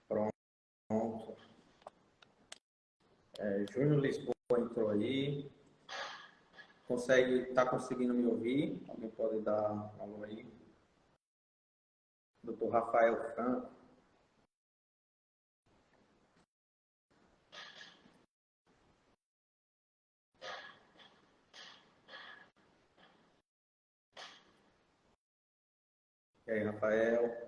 Pronto. Júnior Lisboa entrou aí. Tá conseguindo me ouvir? Alguém pode dar um alô aí? Dr. Rafael Franco. E aí, Rafael?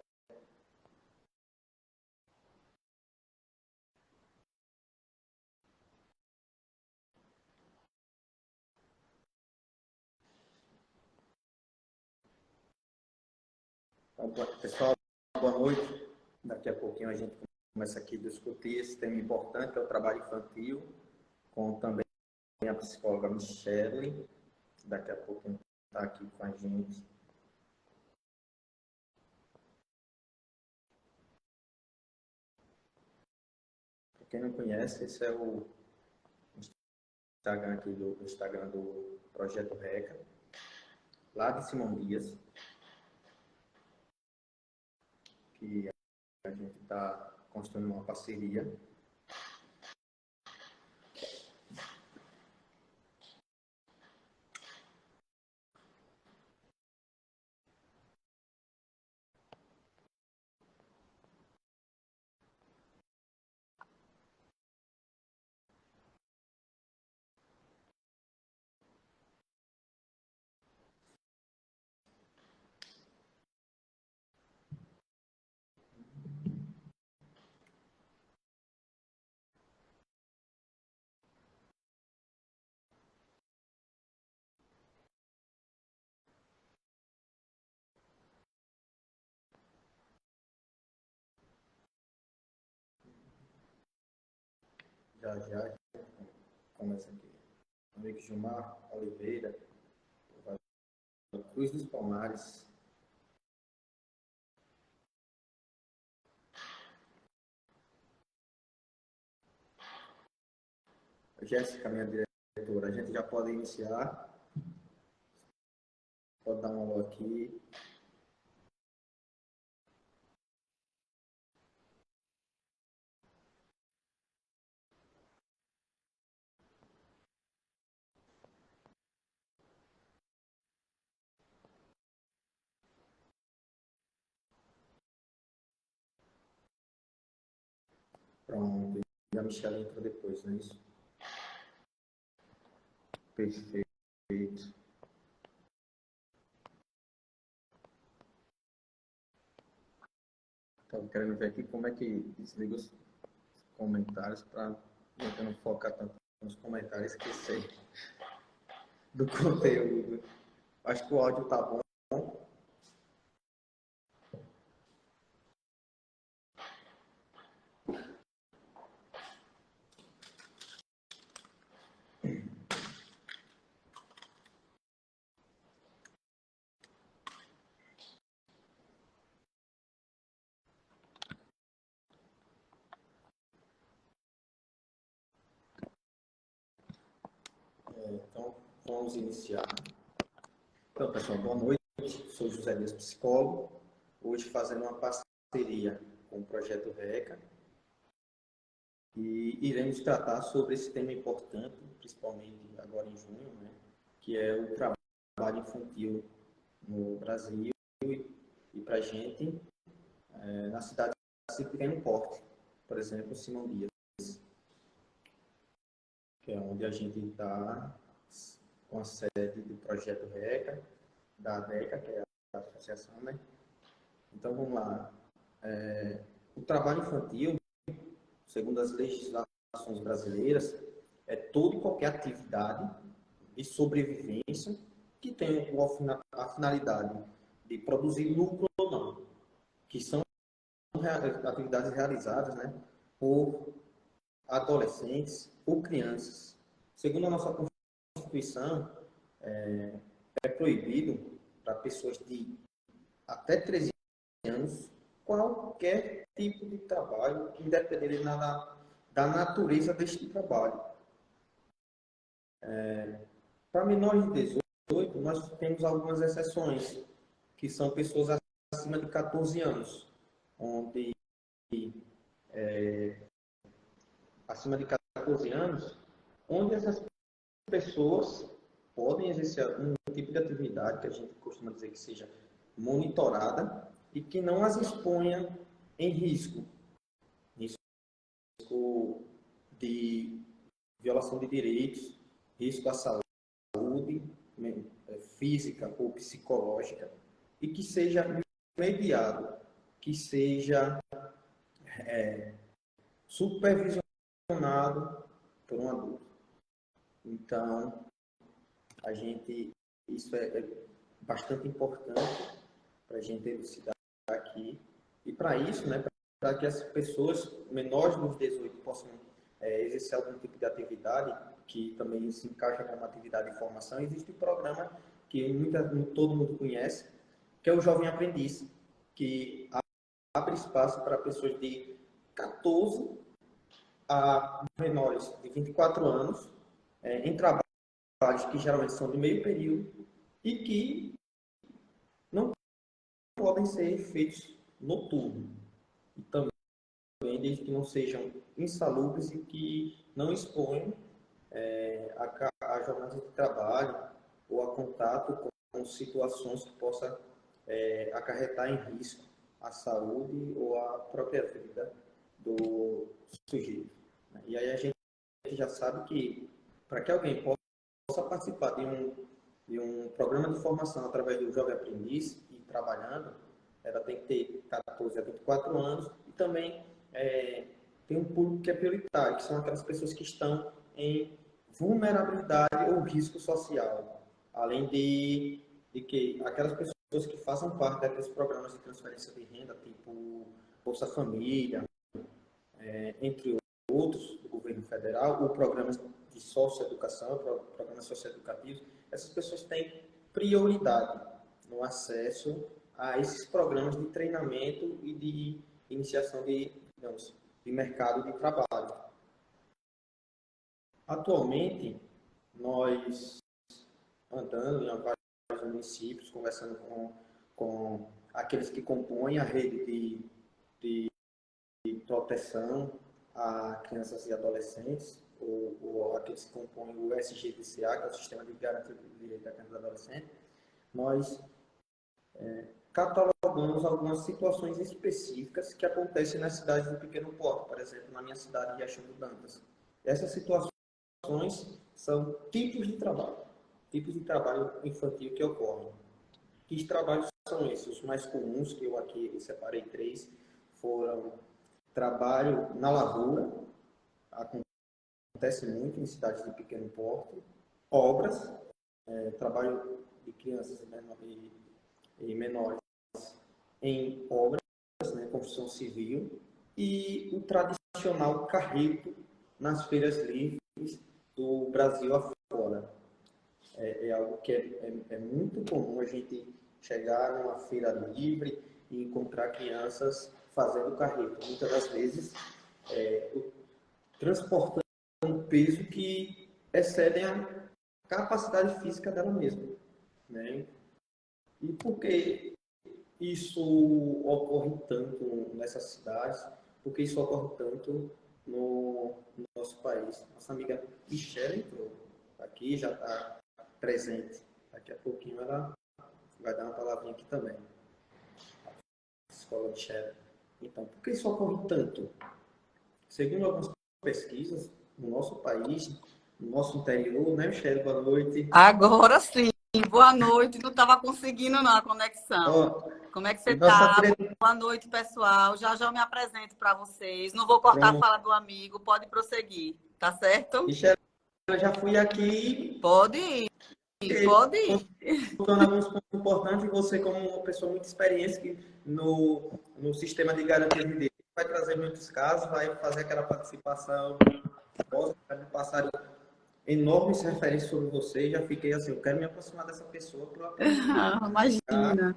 Então, pessoal, boa noite. Daqui a pouquinho a gente começa aqui a discutir esse tema importante, que é o trabalho infantil, com também a psicóloga Michele, que daqui a pouquinho está aqui com a gente. Para quem não conhece, esse é o Instagram aqui do Instagram do Projeto RECA, lá de Simão Dias, que a gente está construindo uma parceria. Já começa aqui. Amigo Gilmar Oliveira, Cruz dos Palmares. Jéssica, minha diretora, a gente já pode iniciar. Pode dar um alô aqui. Pronto. E a Michelle entra depois, não é isso? Perfeito. Estava querendo ver aqui como é que desliga os comentários para eu não focar tanto nos comentários e esquecer do conteúdo. Acho que o áudio tá bom. Então, vamos iniciar. Então, pessoal, boa noite. Sou José Dias, psicólogo. Hoje fazendo uma parceria com o Projeto RECA. E iremos tratar sobre esse tema importante, principalmente agora em junho, né, que é o trabalho infantil no Brasil e para a gente na cidade de pequeno porte, por exemplo, Simão Dias, que é onde a gente está com a sede do Projeto RECA, da ADECA, que é a associação, né? Então, vamos lá. O trabalho infantil, segundo as legislações brasileiras, é toda e qualquer atividade de sobrevivência que tem a finalidade de produzir lucro ou não, que são atividades realizadas, né, por adolescentes ou crianças. Segundo a nossa Constituição, é proibido para pessoas de até 13 anos qualquer tipo de trabalho, independente da natureza deste trabalho. Para menores de 18, nós temos algumas exceções, que são pessoas acima de 14 anos, onde acima de 14 anos, onde essas pessoas podem exercer um tipo de atividade que a gente costuma dizer que seja monitorada e que não as exponha em risco de violação de direitos, risco à saúde física ou psicológica, e que seja mediado, que seja supervisionado por um adulto. Então, isso é bastante importante para a gente elucidar aqui. E para isso, né, para que as pessoas menores dos 18 possam exercer algum tipo de atividade, que também se encaixa como atividade de formação, existe um programa que todo mundo conhece, que é o Jovem Aprendiz, que abre espaço para pessoas de 14 a menores de 24 anos, em trabalhos que geralmente são de meio período e que não podem ser feitos noturno. E também, desde que não sejam insalubres e que não exponham a jornada de trabalho ou a contato com situações que possam acarretar em risco a saúde ou a própria vida do sujeito. E aí a gente já sabe que, para que alguém possa participar de um programa de formação através do Jovem Aprendiz e trabalhando, ela tem que ter 14 a 24 anos e também tem um público que é prioritário, que são aquelas pessoas que estão em vulnerabilidade ou risco social, além de que aquelas pessoas que fazem parte daqueles programas de transferência de renda, tipo Bolsa Família, entre outros do governo federal, ou programas de socioeducação, programas socioeducativos, essas pessoas têm prioridade no acesso a esses programas de treinamento e de iniciação de mercado de trabalho. Atualmente, nós andando em vários municípios, conversando com aqueles que compõem a rede de proteção a crianças e adolescentes, ou aqueles que compõem o SGDCA, que é o Sistema de Garantia do Direito da Criança e do Adolescente, nós catalogamos algumas situações específicas que acontecem nas cidades de pequeno porte, por exemplo, na minha cidade de Riachão do Dantas. Essas situações são tipos de trabalho infantil que ocorrem. Que trabalhos são esses? Os mais comuns, que eu aqui separei 3, foram trabalho na lavoura, acontece muito em cidades de pequeno porte, obras, trabalho de crianças e menores em obras, construção civil, e o tradicional carreto nas feiras livres do Brasil afora. É algo que é muito comum a gente chegar numa feira livre e encontrar crianças fazendo carreto. Muitas das vezes, transportando um peso que excede a capacidade física dela mesma. Né? E por que isso ocorre tanto nessas cidades? Por que isso ocorre tanto no nosso país? Nossa amiga Michelle entrou aqui, já está presente. Daqui a pouquinho ela vai dar uma palavrinha aqui também. Escola de Michelle. Então, por que isso ocorre tanto? Segundo algumas pesquisas, no nosso país, no nosso interior, né, Michelle? Boa noite. Agora sim, boa noite. Não estava conseguindo não a conexão. Como é que você está? Boa noite, pessoal. Já eu me apresento para vocês. Não vou cortar a fala do amigo, pode prosseguir, tá certo? Michelle, eu já fui aqui. Pode ir. Pode ir. Contando alguns pontos importantes, e você, como uma pessoa muito experiente no sistema de garantia de direito, vai trazer muitos casos, vai fazer aquela participação, vai passar enormes referências sobre você. Já fiquei assim, eu quero me aproximar dessa pessoa para imagina.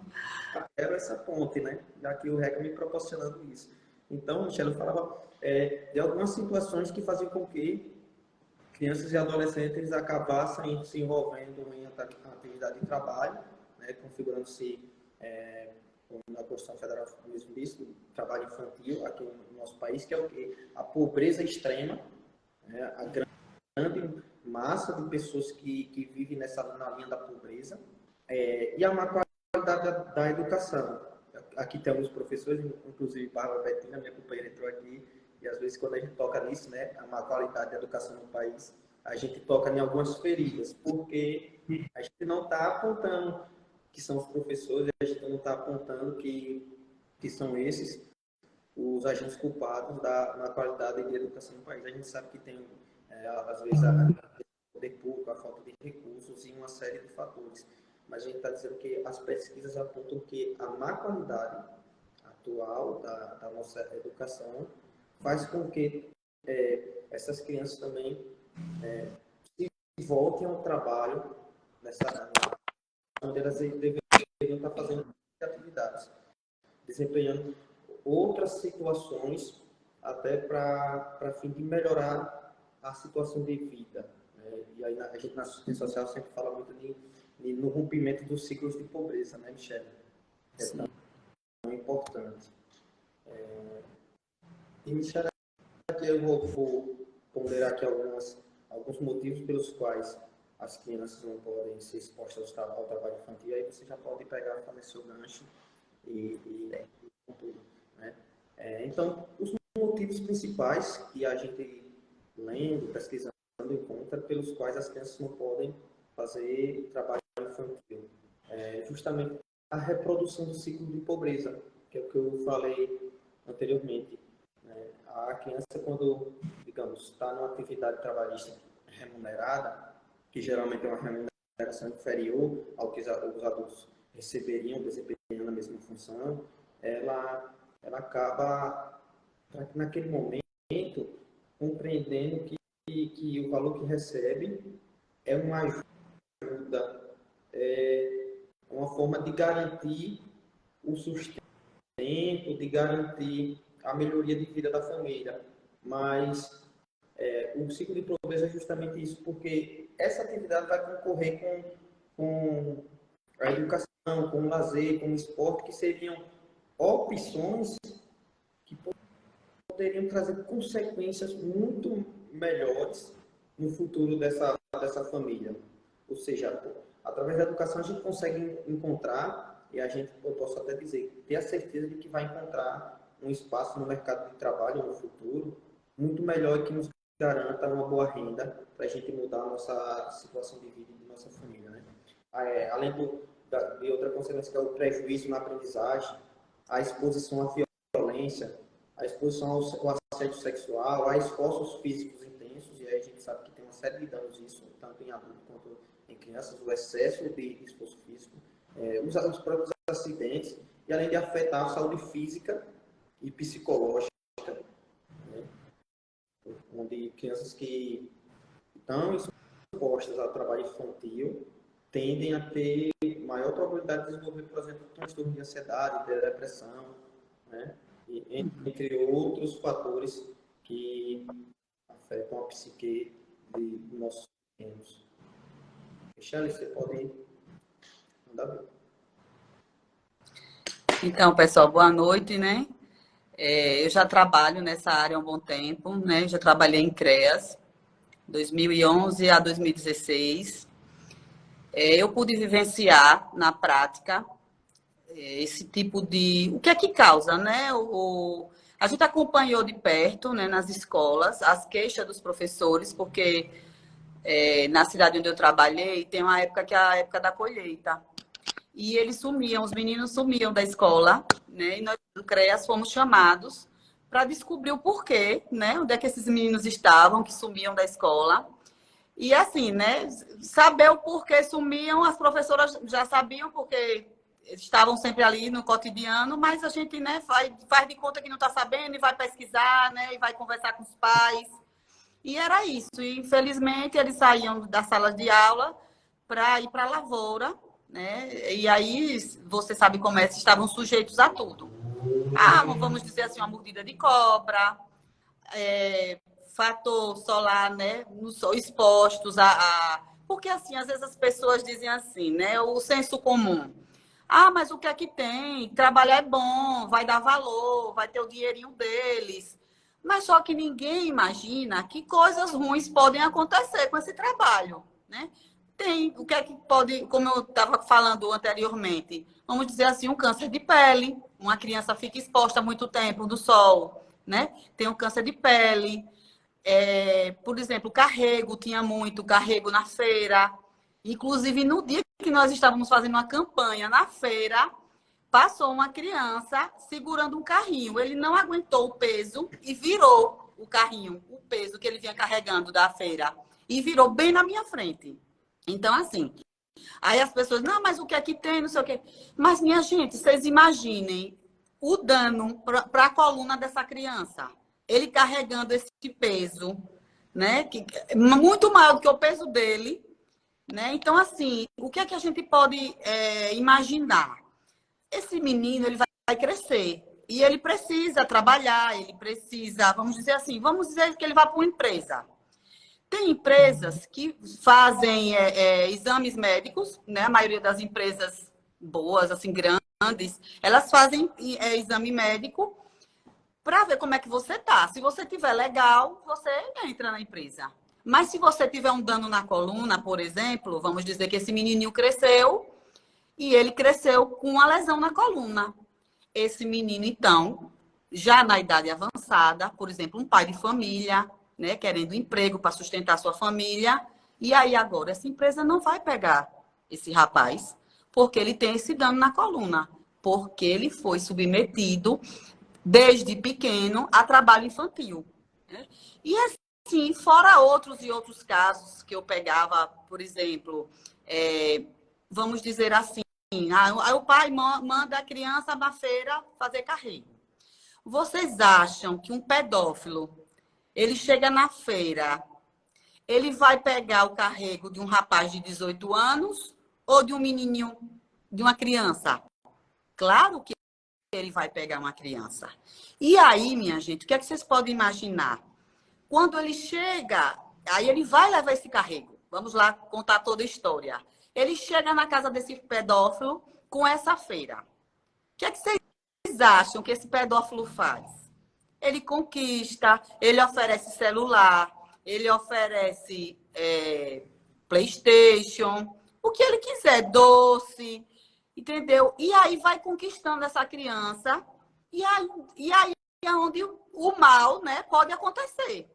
Quero essa ponte, né? Já que o RECA me proporcionando isso. Então, Michelle, eu falava de algumas situações que faziam com que crianças e adolescentes acabassem se envolvendo em atividade de trabalho, né, configurando-se na Constituição Federal mesmo disso, do trabalho infantil aqui no nosso país, que é o quê? A pobreza extrema, né? A grande massa de pessoas que vivem na linha da pobreza, e a má qualidade da educação. Aqui temos professores, inclusive Bárbara Bettina, minha companheira, entrou aqui, e às vezes quando a gente toca nisso, né, a má qualidade da educação no país, a gente toca em algumas feridas, porque a gente não está apontando que são os professores, a gente não está apontando que são esses os agentes culpados na qualidade de educação no país. A gente sabe que tem, às vezes, o poder público, a falta de recursos e uma série de fatores. Mas a gente está dizendo que as pesquisas apontam que a má qualidade atual da nossa educação faz com que essas crianças também se voltem ao trabalho onde elas deveriam estar fazendo atividades, desempenhando outras situações até para fim de melhorar a situação de vida. Né? E aí a gente na assistência social sempre fala muito no rompimento dos ciclos de pobreza, né, Michele? É tão importante. E, Michele, aqui eu vou ponderar aqui alguns motivos pelos quais as crianças não podem ser expostas ao trabalho infantil. Aí você já pode pegar, fazer seu gancho e concluir, né? Então, os motivos principais que a gente, lendo, pesquisando, encontra pelos quais as crianças não podem fazer trabalho infantil. Justamente a reprodução do ciclo de pobreza, que é o que eu falei anteriormente. Né? A criança, quando, digamos, está numa atividade trabalhista remunerada, que geralmente é uma remuneração inferior ao que os adultos receberiam desempenhando a mesma função, ela acaba, naquele momento, compreendendo que o valor que recebe é uma ajuda, uma forma de garantir o sustento, de garantir a melhoria de vida da família. Mas o ciclo de pobreza é justamente isso, porque essa atividade vai concorrer com a educação, com o lazer, com o esporte, que seriam opções que poderiam trazer consequências muito melhores no futuro dessa família. Ou seja, através da educação a gente consegue encontrar, e eu posso até dizer, ter a certeza de que vai encontrar um espaço no mercado de trabalho no futuro muito melhor, que nos garanta uma boa renda para a gente mudar a nossa situação de vida e de nossa família. Né? Além de outra consequência, que é o prejuízo na aprendizagem, a exposição à violência, a exposição ao assédio sexual, a esforços físicos intensos, e aí a gente sabe que tem uma série de danos disso, tanto em adultos quanto em crianças, o excesso de esforço físico, os próprios acidentes, e além de afetar a saúde física e psicológica, né? Onde crianças que estão expostas ao trabalho infantil tendem a ter maior probabilidade de desenvolver, por exemplo, transtorno de ansiedade, de depressão, né? E, entre outros fatores que afetam a psique de nossos pequenos. Michele, você pode mandar ver. Então, pessoal, boa noite, né? Eu já trabalho nessa área há um bom tempo, né? Já trabalhei em CREAS, 2011 a 2016. Eu pude vivenciar na prática esse tipo de... O que é que causa, né? A gente acompanhou de perto, né, nas escolas, as queixas dos professores, porque na cidade onde eu trabalhei tem uma época que é a época da colheita. E eles sumiam, os meninos sumiam da escola, né? E nós do CREAS fomos chamados para descobrir o porquê, né? Onde é que esses meninos estavam, que sumiam da escola. E assim, né? Saber o porquê sumiam, as professoras já sabiam, porque estavam sempre ali no cotidiano, mas a gente, né, faz de conta que não está sabendo e vai pesquisar, né? E vai conversar com os pais. E era isso. E, infelizmente, eles saíam da sala de aula para ir para a lavoura, né? E aí, você sabe como é, estavam sujeitos a tudo. Vamos dizer assim, uma mordida de cobra, fator solar, né? No sol, expostos a... Porque, assim, às vezes as pessoas dizem assim, né? O senso comum. Ah, mas o que é que tem? Trabalhar é bom, vai dar valor, vai ter o dinheirinho deles. Mas só que ninguém imagina que coisas ruins podem acontecer com esse trabalho, né? Tem o que é que pode, como eu estava falando anteriormente, vamos dizer assim, um câncer de pele. Uma criança fica exposta muito tempo do sol, né? Tem um câncer de pele. Por exemplo, carrego, tinha muito carrego na feira. Inclusive, no dia que nós estávamos fazendo uma campanha na feira, passou uma criança segurando um carrinho. Ele não aguentou o peso e virou o carrinho, o peso que ele vinha carregando da feira. E virou bem na minha frente. Então, assim, aí as pessoas, não, mas o que é que tem, não sei o quê. Mas, minha gente, vocês imaginem o dano para a coluna dessa criança. Ele carregando esse peso, né? Que, muito maior do que o peso dele, né? Então, assim, o que é que a gente pode imaginar? Esse menino, ele vai crescer. E ele precisa trabalhar, ele precisa, vamos dizer assim, vamos dizer que ele vai para uma empresa. Tem empresas que fazem exames médicos, né? A maioria das empresas boas, assim, grandes, elas fazem exame médico para ver como é que você tá. Se você tiver legal, você entra na empresa. Mas se você tiver um dano na coluna, por exemplo, vamos dizer que esse menininho cresceu e ele cresceu com uma lesão na coluna. Esse menino, então, já na idade avançada, por exemplo, um pai de família, né, querendo emprego para sustentar sua família, e aí agora essa empresa não vai pegar esse rapaz, porque ele tem esse dano na coluna, porque ele foi submetido desde pequeno a trabalho infantil, né? E assim, fora outros e outros casos que eu pegava, por exemplo, vamos dizer assim, aí o pai manda a criança na feira fazer carrinho. Vocês acham que um pedófilo, ele chega na feira, ele vai pegar o carrego de um rapaz de 18 anos ou de um menininho, de uma criança? Claro que ele vai pegar uma criança. E aí, minha gente, o que é que vocês podem imaginar? Quando ele chega, aí ele vai levar esse carrego. Vamos lá contar toda a história. Ele chega na casa desse pedófilo com essa feira. O que é que vocês acham que esse pedófilo faz? Ele conquista, ele oferece celular, ele oferece PlayStation, o que ele quiser, doce, entendeu? E aí vai conquistando essa criança, e aí é onde o mal, né, pode acontecer.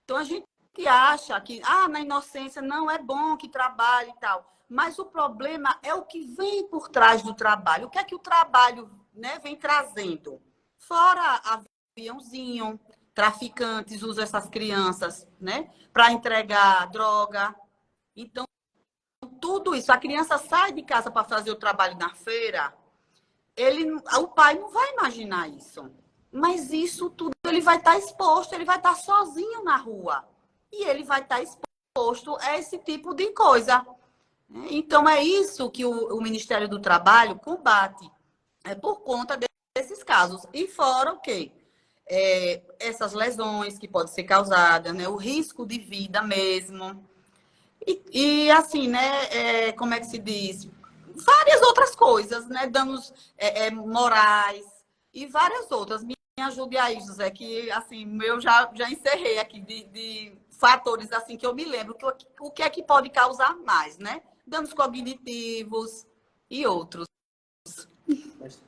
Então a gente acha que na inocência não é bom que trabalhe e tal. Mas o problema é o que vem por trás do trabalho. O que é que o trabalho, né, vem trazendo? Fora aviãozinho, traficantes usam essas crianças, né, para entregar droga. Então, tudo isso, a criança sai de casa para fazer o trabalho na feira, o pai não vai imaginar isso. Mas isso tudo ele vai estar exposto, ele vai estar sozinho na rua. E ele vai estar exposto a esse tipo de coisa. Então, é isso que o Ministério do Trabalho combate. É por conta desses casos. E fora o quê? Essas lesões que podem ser causadas, né? O risco de vida mesmo. E assim, né? Como é que se diz? Várias outras coisas, né? Danos morais e várias outras. Me ajude aí, José, que assim, eu já encerrei aqui de fatores assim que eu me lembro. O que é que pode causar mais, né? Danos cognitivos e outros. Mas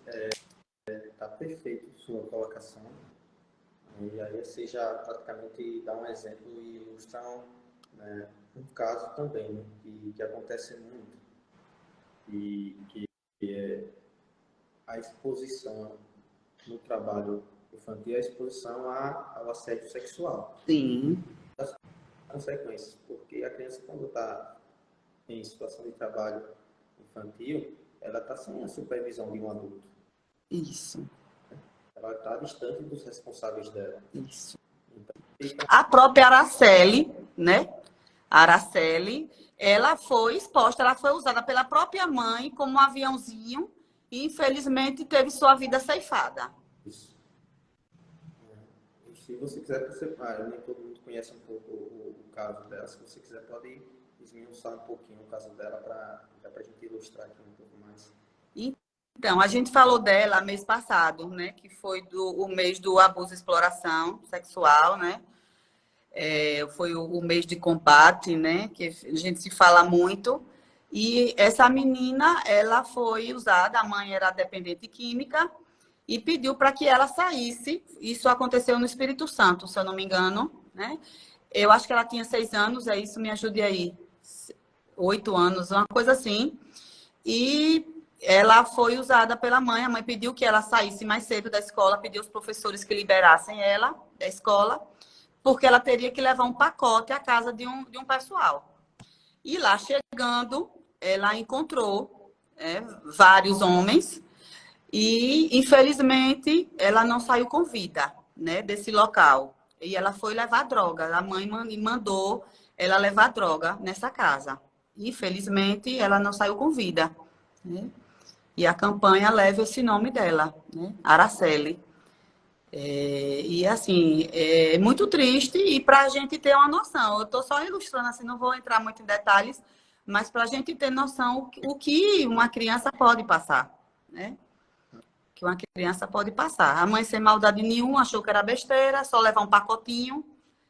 tá perfeito sua colocação. E aí você já praticamente dá um exemplo e ilustra um caso também, né, que acontece muito. E que é a exposição no trabalho infantil, a exposição ao assédio sexual. Sim. As consequências, porque a criança, quando está em situação de trabalho infantil, ela está sem a supervisão de um adulto. Isso. Ela está distante dos responsáveis dela. Isso. Então, A própria Araceli, né? A Araceli, ela foi exposta, ela foi usada pela própria mãe como um aviãozinho e, infelizmente, teve sua vida ceifada. isso. E se você quiser, nem todo mundo conhece um pouco o caso dela. Se você quiser, pode esmiuçar um pouquinho o caso dela para a gente ilustrar aqui um pouco mais. Então, a gente falou dela mês passado, né? Que foi o mês do abuso e exploração sexual, né? Foi o mês de combate, né? Que a gente se fala muito. E essa menina, ela foi usada, a mãe era dependente química, e pediu para que ela saísse. Isso aconteceu no Espírito Santo, se eu não me engano, né? Eu acho que ela tinha 6 anos, é isso, me ajude aí. 8 anos, uma coisa assim. E ela foi usada pela mãe. A mãe pediu que ela saísse mais cedo da escola, pediu aos professores que liberassem ela da escola, porque ela teria que levar um pacote à casa de um pessoal. E lá chegando, ela encontrou vários homens e, infelizmente, ela não saiu com vida, né, desse local. E ela foi levar droga. A mãe mandou ela levar droga nessa casa. Infelizmente, ela não saiu com vida, né? E a campanha leva esse nome dela, né? Araceli. E assim, é muito triste e para a gente ter uma noção, eu estou só ilustrando, assim, não vou entrar muito em detalhes, mas para a gente ter noção o que uma criança pode passar, né? Que uma criança pode passar. A mãe sem maldade nenhuma achou que era besteira, só levar um pacotinho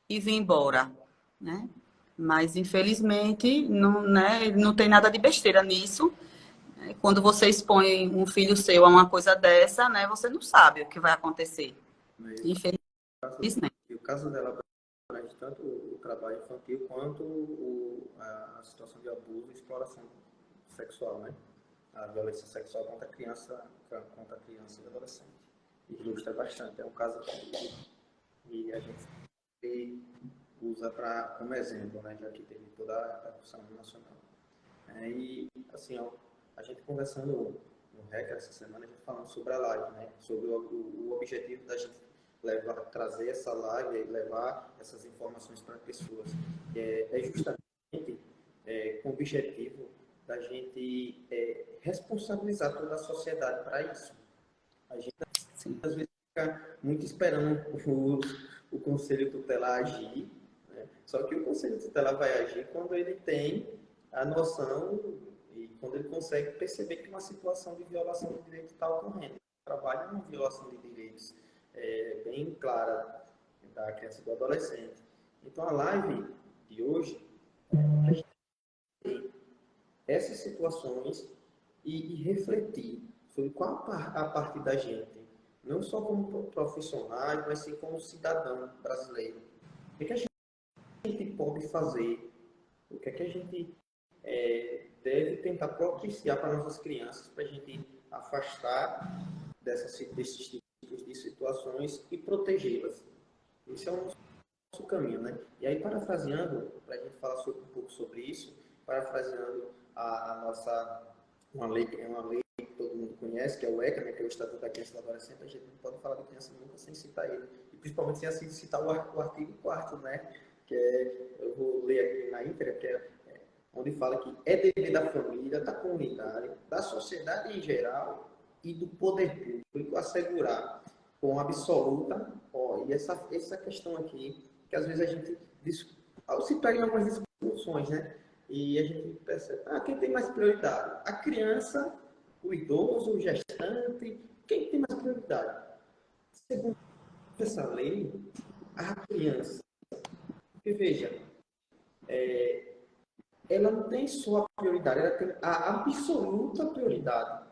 e vir embora, né? Mas infelizmente não, né, não tem nada de besteira nisso. Quando você expõe um filho seu a uma coisa dessa, né, você não sabe o que vai acontecer. Infelizmente. E o caso dela abrange tanto o trabalho infantil quanto a situação de abuso e exploração sexual, né? A violência sexual contra a criança e adolescente. Ilustra bastante. É um caso que a gente usa como exemplo, né? Já que teve toda a repercussão nacional. E, assim, ó, a gente conversando no REC essa semana, a gente falando sobre a live, né? Sobre o objetivo da gente trazer essa live e levar essas informações para pessoas. É justamente com o objetivo da gente responsabilizar toda a sociedade para isso. A gente, às vezes, fica muito esperando o Conselho Tutelar agir, né? Só que o Conselho Tutelar vai agir quando ele tem a noção e quando ele consegue perceber que uma situação de violação de direito está ocorrendo. Trabalha numa violação de direitos bem clara da criança e do adolescente. Então, a live de hoje, a gente tem essas situações e refletir sobre qual a parte da gente, não só como profissionais, mas sim como cidadão brasileiro. O que a gente pode fazer? O que a gente deve tentar propiciar para nossas crianças, para a gente afastar desses tipos de situações e protegê-las? Esse é o nosso caminho, né? E aí, parafraseando, para a gente falar um pouco sobre isso, parafraseando a nossa, uma lei que todo mundo conhece, que é o ECA, né, que é o Estatuto da Criança e do Adolescente, a gente não pode falar de criança nunca sem citar ele. E principalmente sem assim citar o artigo 4º, né? Que eu vou ler aqui na íntegra, que é onde fala que é dever da família, da comunidade, da sociedade em geral e do poder público assegurar com absoluta, e essa questão aqui, que às vezes a gente se pega em algumas discussões, né? E a gente percebe, quem tem mais prioridade? A criança, o idoso, o gestante, quem tem mais prioridade? Segundo essa lei, a criança, porque veja, ela não tem só a prioridade, ela tem a absoluta prioridade,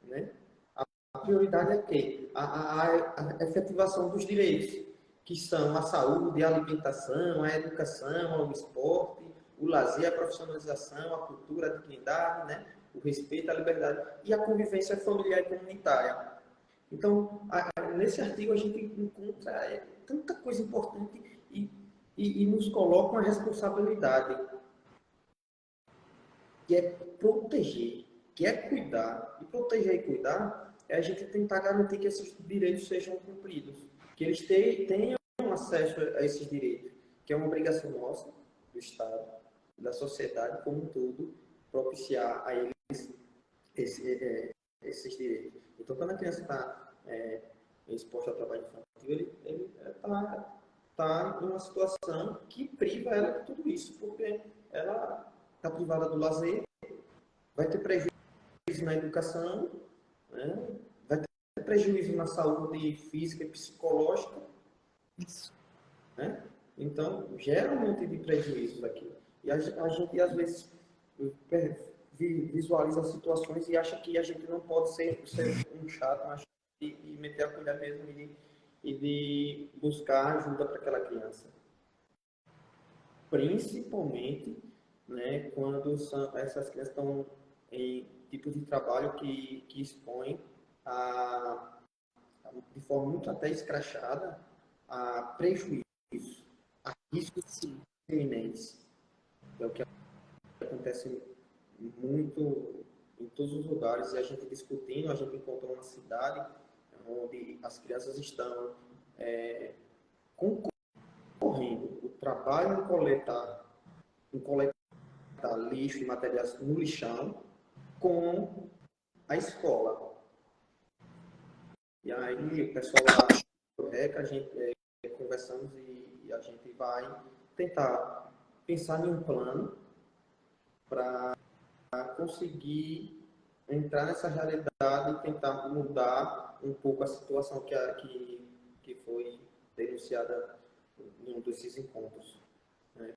né? A prioridade é o quê? A efetivação dos direitos, que são a saúde, a alimentação, a educação, o esporte, o lazer, a profissionalização, a cultura, a dignidade, né? O respeito, a liberdade e a convivência familiar e comunitária. Então, nesse artigo a gente encontra tanta coisa importante e nos coloca uma responsabilidade, que é proteger, que é cuidar. E proteger e cuidar é a gente tentar garantir que esses direitos sejam cumpridos, que eles tenham acesso a esses direitos, que é uma obrigação nossa, do Estado, da sociedade como um todo, propiciar a eles esses direitos. Então, quando a criança está exposta ao trabalho infantil, ele está em uma situação que priva ela de tudo isso, porque ela está privada do lazer, vai ter prejuízo prejuízo na educação, né? Vai ter prejuízo na saúde física e psicológica. Isso. Né? Então, gera um monte de prejuízos aqui. E a gente, às vezes, visualiza situações e acha que a gente não pode ser um chato, e meter a colher mesmo e de buscar ajuda para aquela criança. Principalmente, né, quando essas crianças estão em tipos de trabalho que expõem de forma muito até escrachada a prejuízo, a riscos iminentes. É o que acontece muito em todos os lugares. E a gente discutindo, a gente encontrou uma cidade onde as crianças estão concorrendo o trabalho em coletar lixo e materiais no lixão com a escola. E aí o pessoal lá do REC, a gente conversamos e a gente vai tentar pensar em um plano para conseguir entrar nessa realidade e tentar mudar um pouco a situação que foi denunciada em um desses encontros. Né?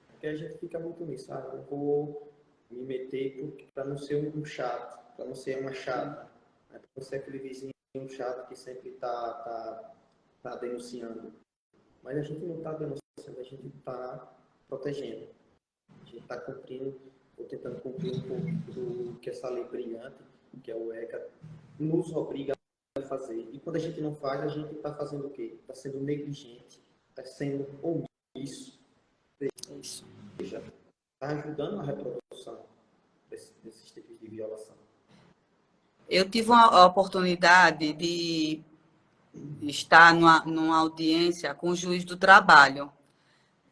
Porque a gente fica muito nisso, eu vou me meter para não ser um chato, para não ser uma chata, né? Para não ser aquele vizinho chato que sempre está denunciando. Mas a gente não está denunciando, a gente está protegendo. A gente está cumprindo, ou tentando cumprir um pouco do que essa lei brilhante, que é o ECA, nos obriga a fazer. E quando a gente não faz, a gente está fazendo o quê? Está sendo negligente, está sendo omisso. Isso. Está ajudando na reprodução desses tipos de violação. Eu tive a oportunidade de estar numa audiência com o juiz do trabalho.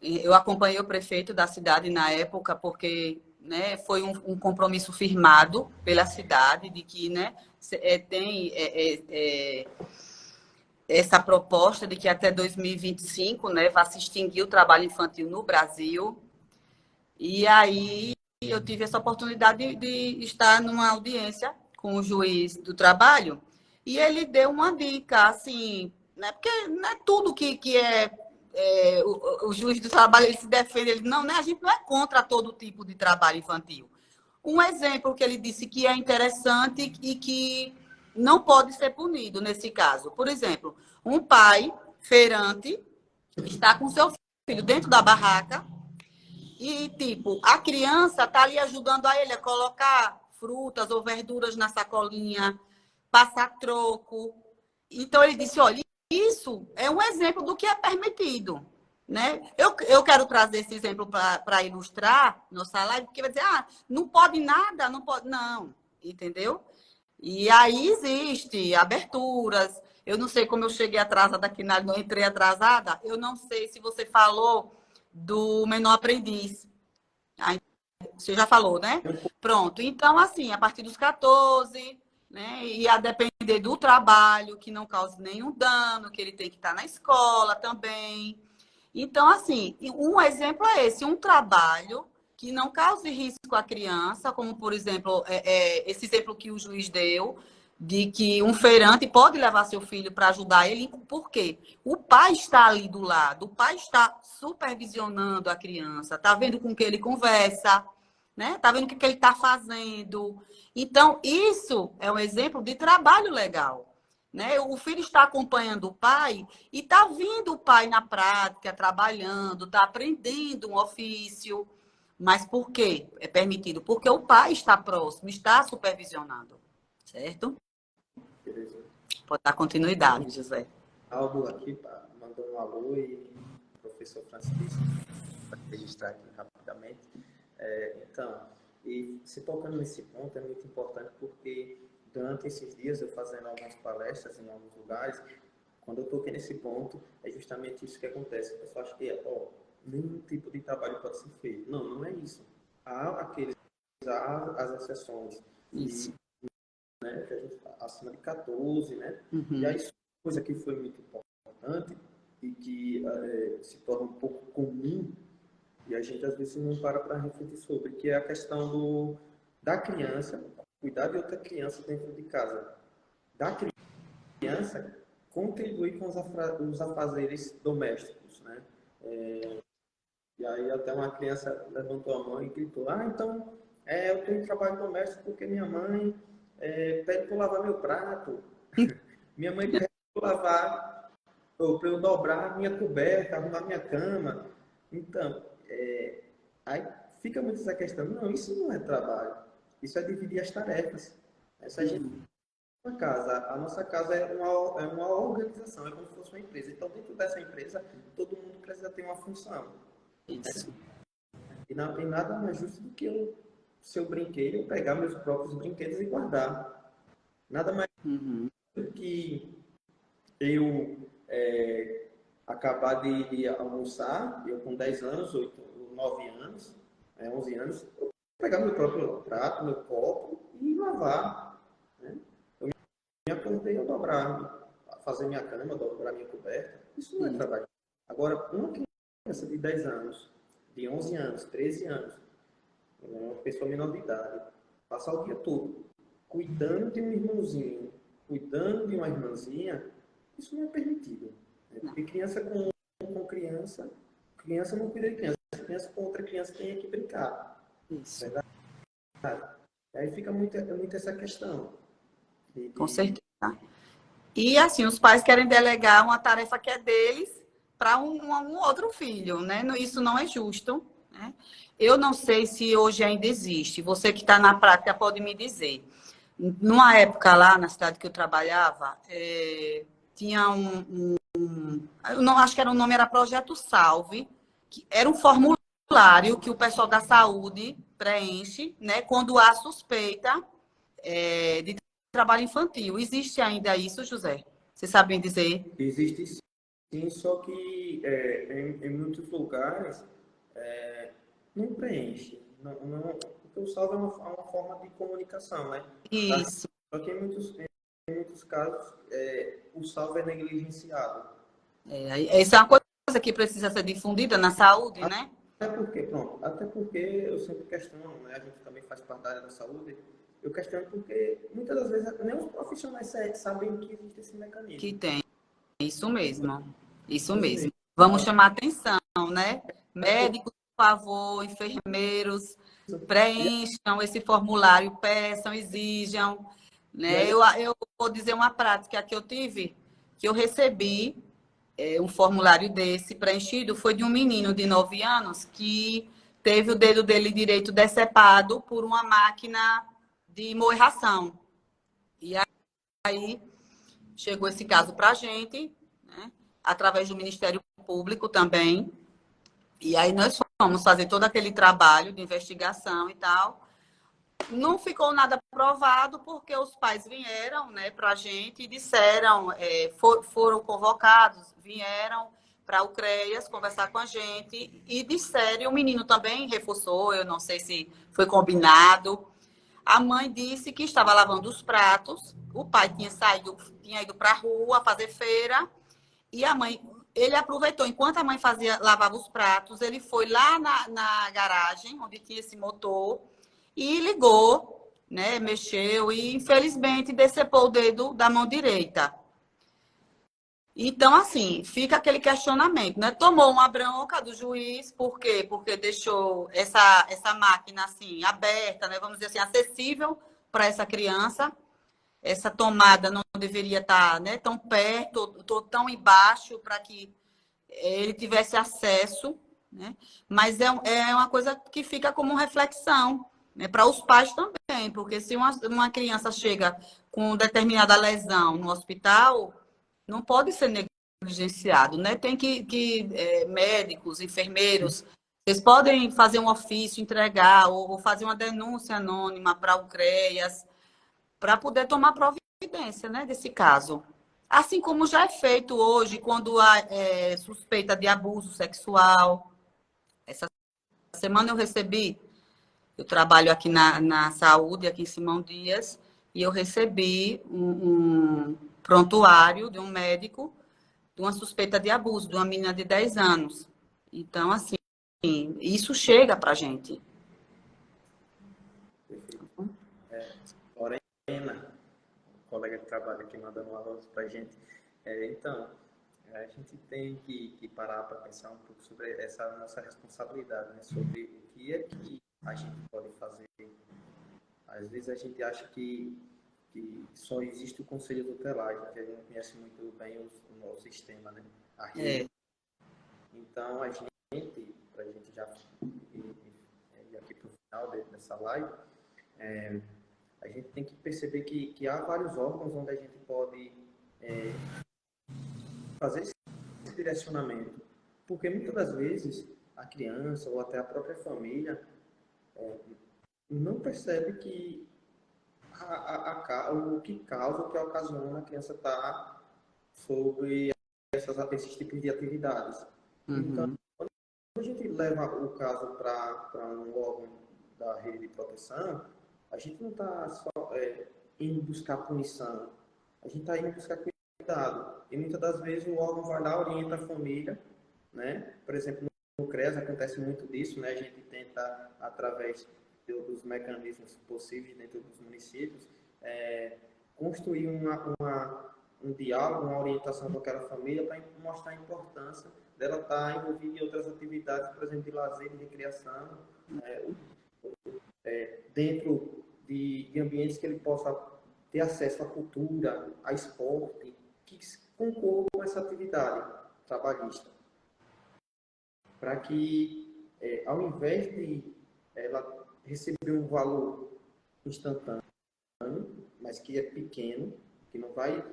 Eu acompanhei o prefeito da cidade na época porque, né, foi um compromisso firmado pela cidade de que, né, tem essa proposta de que até 2025, né, vai se extinguir o trabalho infantil no Brasil. E aí eu tive essa oportunidade de estar numa audiência com o juiz do trabalho e ele deu uma dica, assim, né, porque não é tudo que o juiz do trabalho ele se defende, ele não, né, a gente não é contra todo tipo de trabalho infantil. Um exemplo que ele disse que é interessante e que não pode ser punido nesse caso. Por exemplo, um pai feirante está com seu filho dentro da barraca e, tipo, a criança está ali ajudando a ele a colocar frutas ou verduras na sacolinha, passar troco. Então, ele disse, olha, isso é um exemplo do que é permitido. Né? Eu quero trazer esse exemplo para ilustrar nossa live, porque vai dizer, não pode nada, não pode. Não, entendeu? E aí existe aberturas. Eu não sei como eu cheguei atrasada aqui, não entrei atrasada. Eu não sei se você falou do menor aprendiz. Você já falou, né? Pronto. Então, assim, a partir dos 14, né? E a depender do trabalho, que não cause nenhum dano, que ele tem que estar na escola também. Então, assim, um exemplo é esse, um trabalho que não cause risco à criança, como, por exemplo, esse exemplo que o juiz deu, de que um feirante pode levar seu filho para ajudar ele. Por quê? O pai está ali do lado, o pai está supervisionando a criança, está vendo com quem ele conversa, né? Está vendo o que ele está fazendo. Então, isso é um exemplo de trabalho legal. Né? O filho está acompanhando o pai e está vindo o pai na prática, trabalhando, está aprendendo um ofício. Mas por quê? É permitido? Porque o pai está próximo, está supervisionando. Certo? Beleza. Pode dar continuidade, José. Aldo aqui mandou um alô e o professor Francisco para registrar aqui rapidamente. Então, e se tocando nesse ponto é muito importante porque durante esses dias eu fazendo algumas palestras em alguns lugares, quando eu toquei nesse ponto, é justamente isso que acontece. O pessoal acha que nenhum tipo de trabalho pode ser feito. Não, não é isso. Há as exceções. Isso. Né, que a gente tá acima de 14, né? Uhum. E aí, coisa que foi muito importante e que se torna um pouco comum e a gente às vezes não para refletir sobre, que é a questão da criança cuidar de outra criança dentro de casa. Da criança, contribuir com os afazeres domésticos, né? E aí até uma criança levantou a mão e gritou, então eu tenho trabalho doméstico porque minha mãe pede para eu lavar meu prato, minha mãe pede para eu lavar, ou para eu dobrar minha coberta, arrumar minha cama. Então, aí fica muito essa questão, não, isso não é trabalho, isso é dividir as tarefas. Essa gente uma casa, a nossa casa é uma organização, é como se fosse uma empresa. Então, dentro dessa empresa, todo mundo precisa ter uma função. Isso. E nada mais justo do que seu brinquedo, eu pegar meus próprios brinquedos e guardar. Nada mais do que eu acabar de almoçar, eu com 10 anos, 9 anos, 11 anos, eu pegar meu próprio prato, meu copo e lavar. Né? Eu me acordei a dobrar, fazer minha cama, dobrar minha coberta. Isso não é trabalho. Agora, uma criança de 10 anos, de 11 anos, 13 anos, uma pessoa menor de idade, passar o dia todo cuidando de um irmãozinho, cuidando de uma irmãzinha, isso não é permitido. Né? Porque criança com criança não cuida de criança. Criança com outra criança tem que brincar. Isso. Verdade? Aí fica muito essa questão. Com certeza. E assim, os pais querem delegar uma tarefa que é deles para um outro filho, né? Isso não é justo, né? Eu não sei se hoje ainda existe. Você que está na prática pode me dizer. Numa época lá na cidade que eu trabalhava, tinha eu não acho que o nome era Projeto Salve, que era um formulário que o pessoal da saúde preenche, né? Quando há suspeita de trabalho infantil. Existe ainda isso, José? Vocês sabem dizer? Existe sim, só que em muitos lugares não preenche. Porque o salve é uma forma de comunicação, né? Isso. Só que em muitos casos o salve é negligenciado. Essa é uma coisa que precisa ser difundida na saúde, né? Até porque eu sempre questiono, né? A gente também faz parte da área da saúde. Eu questiono porque muitas das vezes nem os profissionais sabem que existe esse mecanismo. Que tem. Isso mesmo. Isso mesmo. Vamos chamar atenção, né? Médicos, por favor, enfermeiros, preencham esse formulário, peçam, exijam. Né? Eu vou dizer uma prática que eu tive, que eu recebi um formulário desse preenchido, foi de um menino de 9 anos que teve o dedo dele direito decepado por uma máquina de moer ração. E aí chegou esse caso para a gente, né? Através do Ministério Público também. E aí nós fomos fazer todo aquele trabalho de investigação e tal. Não ficou nada provado porque os pais vieram, né, para a gente e disseram, foram convocados, vieram para o CREAS conversar com a gente e disseram, e o menino também reforçou, eu não sei se foi combinado. A mãe disse que estava lavando os pratos, o pai tinha ido para a rua fazer feira e ele aproveitou, enquanto a mãe lavava os pratos, ele foi lá na garagem, onde tinha esse motor, e ligou, né, mexeu e, infelizmente, decepou o dedo da mão direita. Então, assim, fica aquele questionamento, né? Tomou uma bronca do juiz, por quê? Porque deixou essa máquina, assim, aberta, né? Vamos dizer assim, acessível para essa criança. Essa tomada não deveria estar, né, tão perto, tão embaixo para que ele tivesse acesso, né? Mas é uma coisa que fica como reflexão, né, para os pais também, porque se uma criança chega com determinada lesão no hospital, não pode ser negligenciado, né? Tem que médicos, enfermeiros, vocês podem fazer um ofício, entregar, ou fazer uma denúncia anônima para o CREAS, para poder tomar providência, né, desse caso. Assim como já é feito hoje, quando há suspeita de abuso sexual. Essa semana eu trabalho aqui na saúde, aqui em Simão Dias, e eu recebi um prontuário de um médico de uma suspeita de abuso de uma menina de 10 anos. Então, assim, isso chega para a gente. Lorena, colega que trabalha aqui mandando um alô para a gente. Então, a gente tem que parar para pensar um pouco sobre essa nossa responsabilidade, né? Sobre o que é que a gente pode fazer. Às vezes a gente acha que só existe o conselho tutelar, que a gente não conhece muito bem o nosso sistema, né? A rede. Então, a gente, para a gente já ir aqui para o final dessa live, a gente tem que perceber que há vários órgãos onde a gente pode fazer esse direcionamento. Porque muitas das vezes a criança ou até a própria família não percebe que o que causa, o que ocasiona a criança estar sobre esses tipos de atividades. Então, quando a gente leva o caso para um órgão da rede de proteção, a gente não está só indo buscar punição, a gente está indo buscar cuidado. E muitas das vezes o órgão vai lá, orienta a família, né? Por exemplo, no CREAS acontece muito disso, né? A gente tenta, através dos mecanismos possíveis dentro dos municípios, construir um diálogo, uma orientação com aquela família para mostrar a importância dela estar envolvida em outras atividades, por exemplo, de lazer, de recreação, dentro de ambientes que ele possa ter acesso à cultura, a esporte, que concorra com essa atividade trabalhista. Para que, ao invés de ela receber um valor instantâneo, mas que é pequeno, que não vai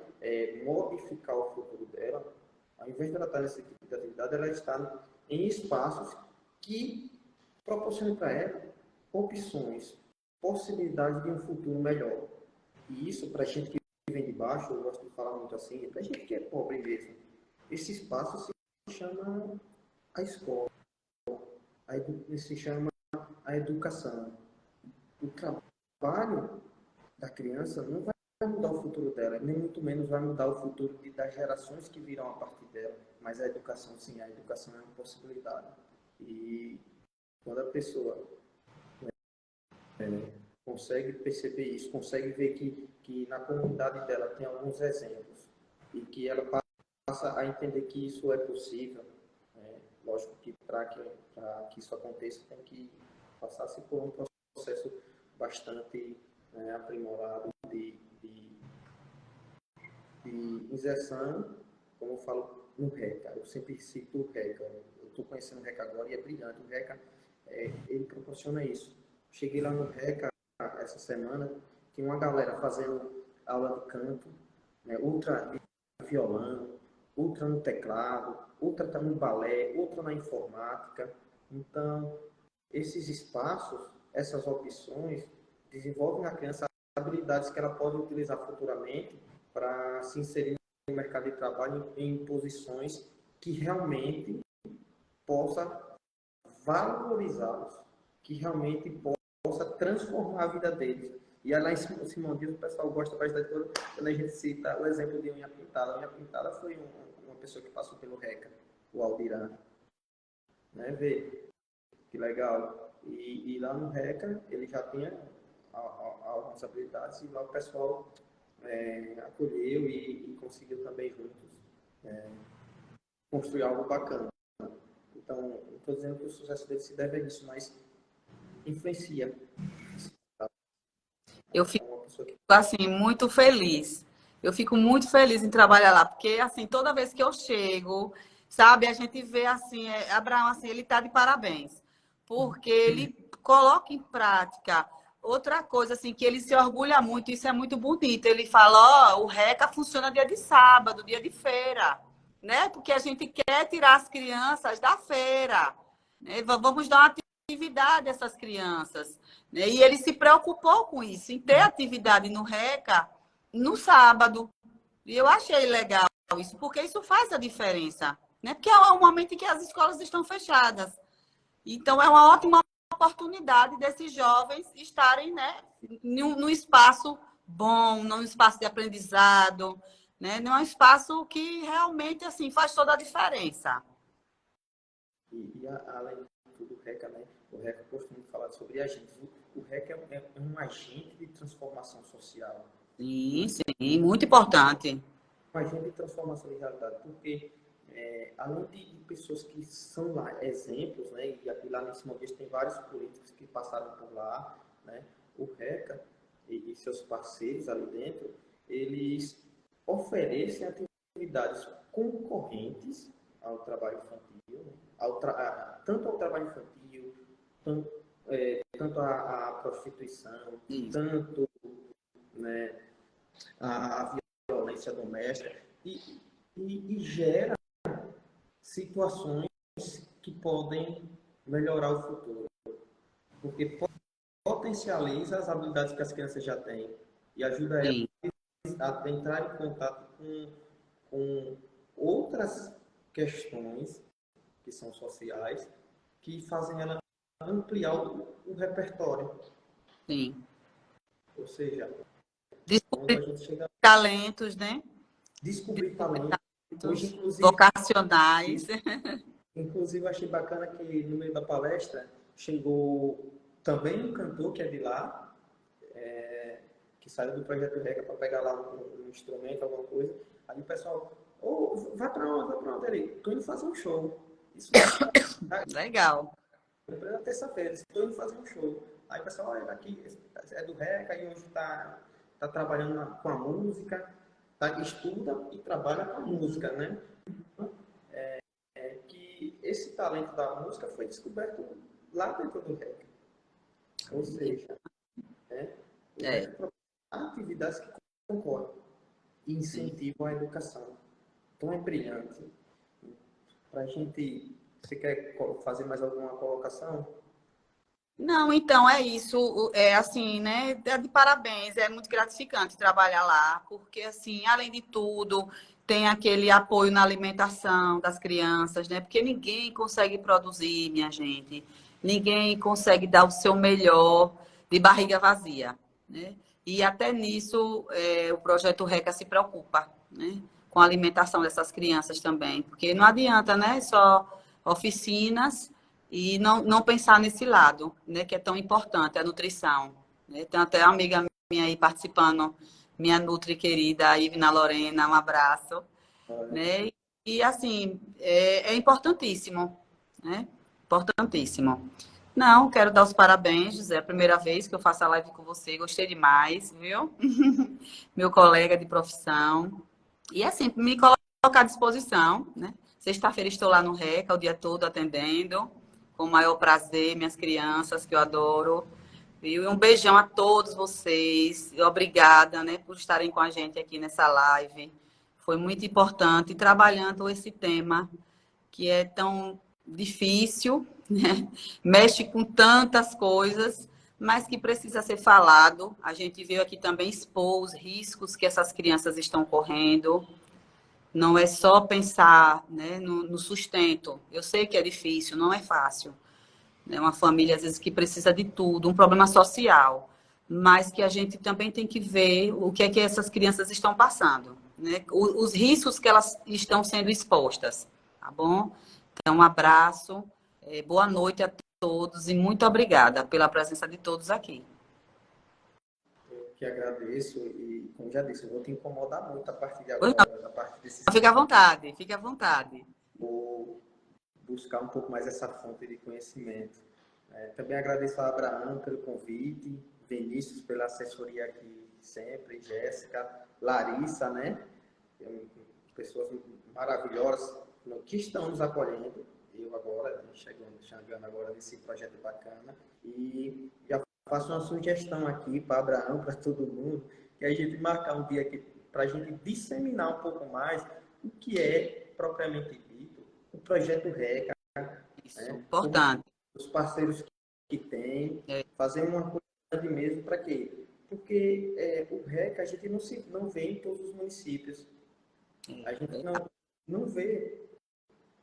modificar o futuro dela, ao invés de ela estar nesse tipo de atividade, ela está em espaços que proporcionam para ela opções, possibilidades de um futuro melhor. E isso, para a gente que vem de baixo, eu gosto de falar muito assim, para a gente que é pobre mesmo, esse espaço se chama a escola, se chama a educação. O trabalho da criança não vai mudar o futuro dela, nem muito menos vai mudar o futuro das gerações que virão a partir dela, mas a educação, sim, a educação é uma possibilidade. E quando a pessoa consegue perceber isso, consegue ver que na comunidade dela tem alguns exemplos e que ela passa a entender que isso é possível, lógico que para que isso aconteça tem que passar-se por um processo bastante aprimorado de inserção, como eu falo no RECA. Eu sempre cito o RECA. Eu estou conhecendo o RECA agora e é brilhante. O RECA, ele proporciona isso. Cheguei lá no RECA essa semana, tinha uma galera fazendo aula de canto, outra de violão, outra no teclado, outra está no balé, outra na informática. Então, esses espaços, essas opções, desenvolvem na criança habilidades que ela pode utilizar futuramente para se inserir no mercado de trabalho em posições que realmente possa valorizá-los, que realmente possa transformar a vida deles. E lá em Simão Dias, o pessoal gosta bastante quando a gente cita o exemplo de Unha Pintada. A Unha Pintada foi uma pessoa que passou pelo RECA, o Aldirã. Né? Vê que legal. E lá no RECA, ele já tinha algumas habilidades, e lá o pessoal acolheu e conseguiu também juntos construir algo bacana. Então, não estou dizendo que o sucesso dele se deve a isso, mas influencia. Eu fico, assim, muito feliz. Eu fico muito feliz em trabalhar lá, porque, assim, toda vez que eu chego, sabe, a gente vê, assim, Abraão, assim, ele está de parabéns, porque ele coloca em prática outra coisa, assim, que ele se orgulha muito, isso é muito bonito. Ele fala, ó, o RECA funciona dia de sábado, dia de feira, né? Porque a gente quer tirar as crianças da feira, né? Vamos dar uma atividade a essas crianças, né? E ele se preocupou com isso, em ter atividade no RECA no sábado. E eu achei legal isso, porque isso faz a diferença, né? Porque é um momento em que as escolas estão fechadas. Então, é uma ótima oportunidade desses jovens estarem, né, num espaço bom, num espaço de aprendizado, né? Num espaço que realmente, assim, faz toda a diferença. E além de tudo, o RECA, né? O RECA costuma falar sobre agentes. o REC é um agente de transformação social. Sim, sim, muito importante. Um agente de transformação de realidade, porque além de pessoas que são lá exemplos, né, e aqui lá nesse momento tem vários políticos que passaram por lá, né, o RECA e seus parceiros ali dentro, eles oferecem atividades concorrentes ao trabalho infantil, né, tanto ao trabalho infantil, tanto à prostituição, Isso. tanto, né, à violência doméstica, e gera situações que podem melhorar o futuro, porque potencializa as habilidades que as crianças já têm e ajuda Sim. elas a entrar em contato com outras questões que são sociais, que fazem ela ampliar o repertório. Sim. Ou seja, quando a Descobrir gente chega a talentos, né? descobrir talento, hoje, Vocacionais. inclusive, achei bacana que no meio da palestra chegou também um cantor que é de lá, que saiu do Projeto Reca para pegar lá um instrumento, alguma coisa. Aí o pessoal, vai para onde? Vai para onde? Ele, estou indo fazer um show. Isso Legal. na terça-feira, estou indo fazer um show. Aí o pessoal, olha, aqui é do Reca e hoje está trabalhando com a música, estuda e trabalha com a música, né? Que esse talento da música foi descoberto lá dentro do REC. Ou seja, né, o REC propõe atividades que concorrem e incentivam a educação. Então é brilhante. Para a gente, você quer fazer mais alguma colocação? Não, então é isso, é assim, né? É de parabéns, é muito gratificante trabalhar lá, porque assim, além de tudo, tem aquele apoio na alimentação das crianças, né? Porque ninguém consegue produzir, minha gente. Ninguém consegue dar o seu melhor de barriga vazia, né? E até nisso o projeto RECA se preocupa, né? Com a alimentação dessas crianças também, porque não adianta, né? Só oficinas e não pensar nesse lado, né, que é tão importante, a nutrição. Né? Tem até uma amiga minha aí participando, minha nutri querida, Ivna Lorena, um abraço. Né? E, assim, é importantíssimo, né? Importantíssimo. Não, quero dar os parabéns, José. É a primeira vez que eu faço a live com você, gostei demais, viu? Meu colega de profissão. E, assim, me colocar à disposição, né? Sexta-feira estou lá no RECA o dia todo atendendo com o maior prazer, minhas crianças, que eu adoro. Viu? E um beijão a todos vocês. Obrigada, né, por estarem com a gente aqui nessa live. Foi muito importante trabalhando esse tema que é tão difícil, né? Mexe com tantas coisas, mas que precisa ser falado. A gente veio aqui também expor os riscos que essas crianças estão correndo. Não é só pensar, né, no sustento. Eu sei que é difícil, não é fácil. É uma família, às vezes, que precisa de tudo, um problema social, mas que a gente também tem que ver o que é que essas crianças estão passando, né? Os riscos que elas estão sendo expostas, tá bom? Então, um abraço, boa noite a todos e muito obrigada pela presença de todos aqui. Eu que agradeço e, como já disse, eu vou te incomodar muito a partir de Pois agora, a partir desse... fica à vontade, fica à vontade. Vou buscar um pouco mais essa fonte de conhecimento. Também agradeço a Abraão pelo convite, Vinícius pela assessoria aqui sempre, Jéssica, Larissa, né? Pessoas maravilhosas que estão nos acolhendo. Eu agora, chegando agora nesse projeto bacana. E já faço uma sugestão aqui para Abraão, para todo mundo, que a gente marcar um dia aqui para a gente disseminar um pouco mais o que é, propriamente dito, o projeto RECA. Isso, Né? importante. Os parceiros que tem, fazer uma coisa de mesmo para quê? Porque o RECA a gente não vê em todos os municípios. A gente não vê.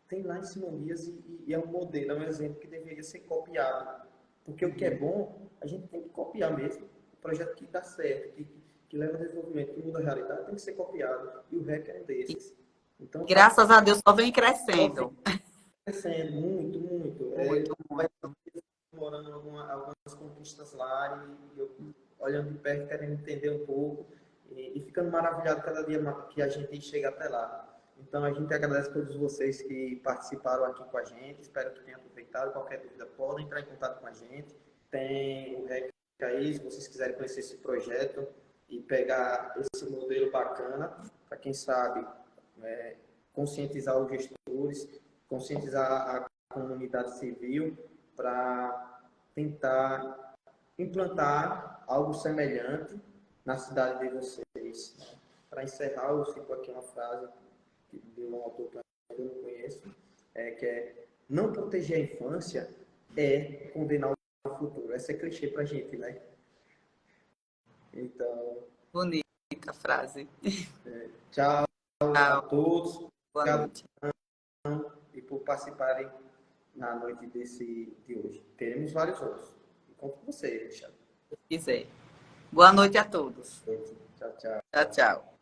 Tem lá em Simonias e é um modelo, é um exemplo que deveria ser copiado. Porque o que é bom, a gente tem que copiar mesmo. O projeto que dá certo, que leva ao desenvolvimento, que muda a realidade, tem que ser copiado. E o RECA é um desses. Então, graças a Deus, só vem crescendo. Crescendo muito, muito. Muito, Vai muito. demorando alguma conquistas lá e eu olhando de perto, querendo entender um pouco e ficando maravilhado cada dia que a gente chega até lá. Então, a gente agradece a todos vocês que participaram aqui com a gente. Espero que tenham aproveitado. Qualquer dúvida, podem entrar em contato com a gente. Tem o REC aí, se vocês quiserem conhecer esse projeto e pegar esse modelo bacana, para quem sabe, conscientizar os gestores, conscientizar a comunidade civil para tentar implantar algo semelhante na cidade de vocês. Para encerrar, eu cito aqui uma frase de um autor que eu ainda não conheço, que é: não proteger a infância é condenar o futuro. Essa é clichê para a gente, né? Então... Bonita frase. Tchau a todos. Boa noite. E por participarem na noite de hoje. Teremos vários outros. Conto com você, Alexandre. Se quiser. Boa noite a todos. Tchau, tchau. Tchau, tchau.